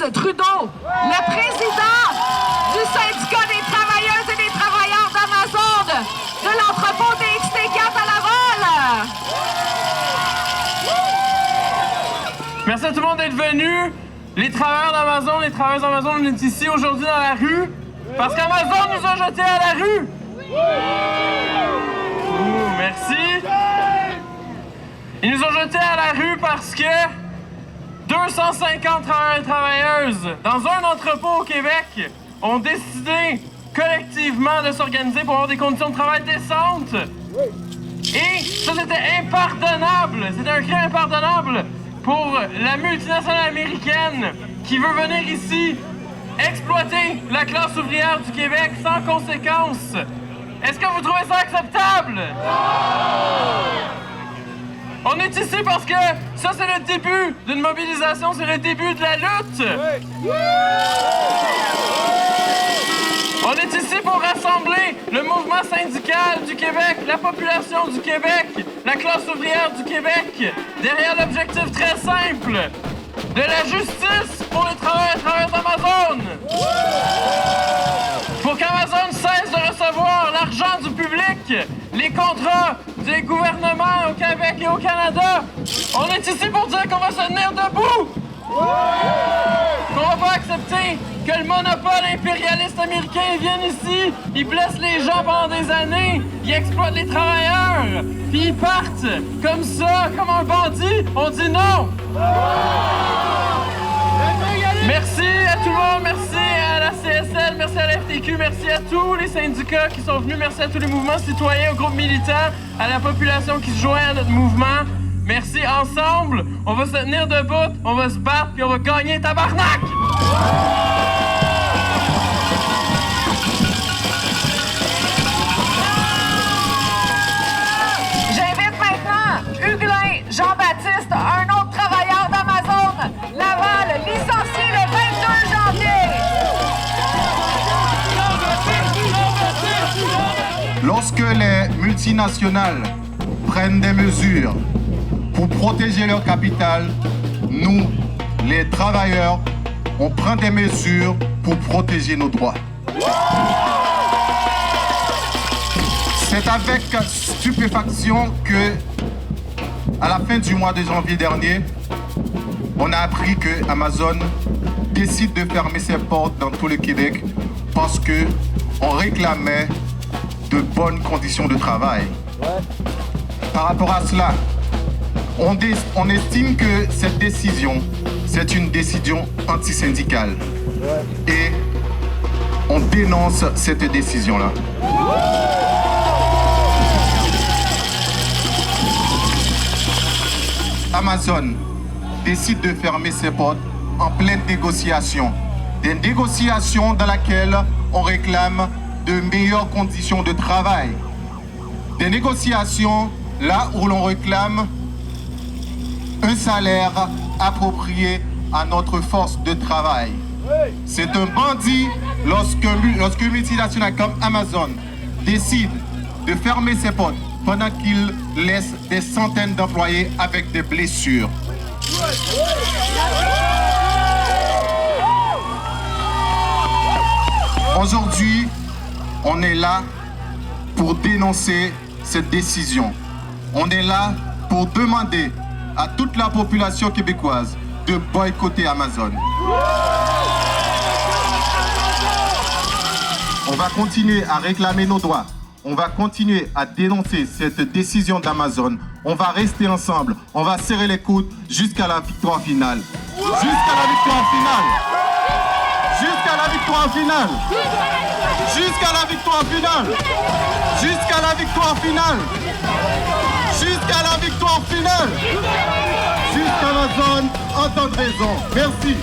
Alex Trudeau, le président du syndicat des travailleuses et des travailleurs d'Amazon de l'entrepôt DXT4 à Laval. Merci à tout le monde d'être venu. Les travailleurs d'Amazon, les travailleuses d'Amazon, on est ici aujourd'hui dans la rue parce qu'Amazon nous a jetés à la rue. Merci. Ils nous ont jetés à la rue parce que 250 travailleurs et travailleuses dans un entrepôt au Québec ont décidé collectivement de s'organiser pour avoir des conditions de travail décentes. Et ça, c'était impardonnable. C'était un crime impardonnable pour la multinationale américaine qui veut venir ici exploiter la classe ouvrière du Québec sans conséquence. Est-ce que vous trouvez ça acceptable? On est ici parce que ça, c'est le début d'une mobilisation, c'est le début de la lutte. On est ici pour rassembler le mouvement syndical du Québec, la population du Québec, la classe ouvrière du Québec, derrière l'objectif très simple de la justice pour les travailleurs et travailleuses d'Amazon. Pour qu'Amazon cesse de recevoir l'argent du public, les contrats des gouvernements au Québec et au Canada. On est ici pour dire qu'on va se tenir debout. Qu'on va pas accepter que le monopole impérialiste américain vienne ici, il blesse les gens pendant des années, il exploite les travailleurs, puis ils partent comme ça, comme un bandit. On dit non. Merci à tout le monde, merci à la CSL, merci à la FTQ, merci à tous les syndicats qui sont venus, merci à tous les mouvements citoyens, aux groupes militants, à la population qui se joint à notre mouvement. Merci, ensemble, on va se tenir debout, on va se battre, puis on va gagner, tabarnak! J'invite maintenant Huguelin Jean-Baptiste, un autre travailleur d'Amazon Laval, licencié le 22 janvier. Lorsque les multinationales prennent des mesures pour protéger leur capital, nous, les travailleurs, on prend des mesures pour protéger nos droits. C'est avec stupéfaction que, à la fin du mois de janvier dernier, on a appris que Amazon décide de fermer ses portes dans tout le Québec parce qu'on réclamait de bonnes conditions de travail. Par rapport à cela, on estime que cette décision, c'est une décision antisyndicale. Et on dénonce cette décision-là. Amazon décide de fermer ses portes en pleine négociation. Des négociations dans lesquelles on réclame de meilleures conditions de travail. Des négociations là où l'on réclame un salaire approprié à notre force de travail. C'est un bandit lorsque une multinationale comme Amazon décide de fermer ses portes pendant qu'il laisse des centaines d'employés avec des blessures. Aujourd'hui, on est là pour dénoncer cette décision. On est là pour demander à toute la population québécoise de boycotter Amazon. On va continuer à réclamer nos droits. On va continuer à dénoncer cette décision d'Amazon. On va rester ensemble. On va serrer les coudes jusqu'à la victoire finale. Jusqu'à la victoire finale. Jusqu'à la victoire finale. Jusqu'à la victoire finale. Jusqu'à la victoire finale. Jusqu'à la victoire finale. Jusqu'à Amazon, en tant que raison. Merci.